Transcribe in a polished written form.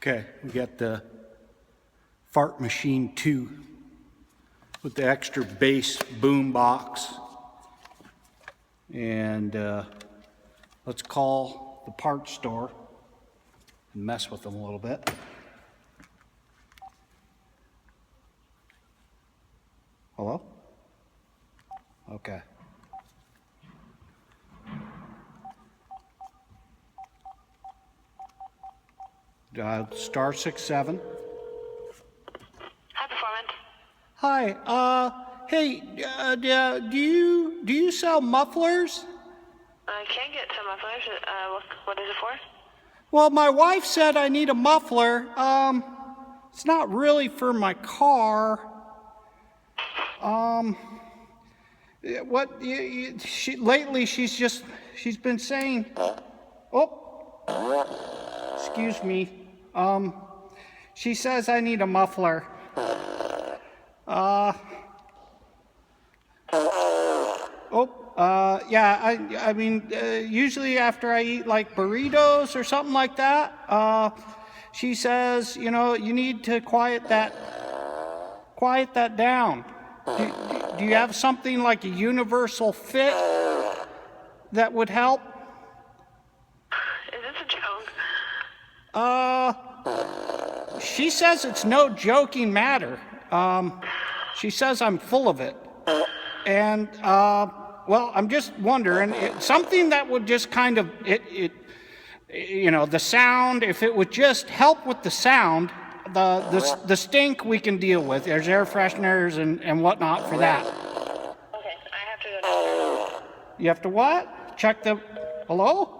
Okay, we got the Fart Machine 2 with the extra bass boom box. And let's call the parts store and mess with them a little bit. Hello? Okay. Star 67. Hi, Performance. Hi. Hey. Do you sell mufflers? I can get some mufflers. What is it for? Well, my wife said I need a muffler. It's not really for my car. Lately she's been saying, oh, excuse me. She says I need a muffler. I mean, usually after I eat like burritos or something like that, she says, you know, you need to quiet that down. Do you have something like a universal fit that would help? Is this a joke? She says it's no joking matter. She says I'm full of it. And, well, I'm just wondering, something that would just kind of, the sound, if it would just help with the sound, the stink we can deal with. There's air fresheners and whatnot for that. Okay, I have to go downstairs. You have to what? Check the, hello?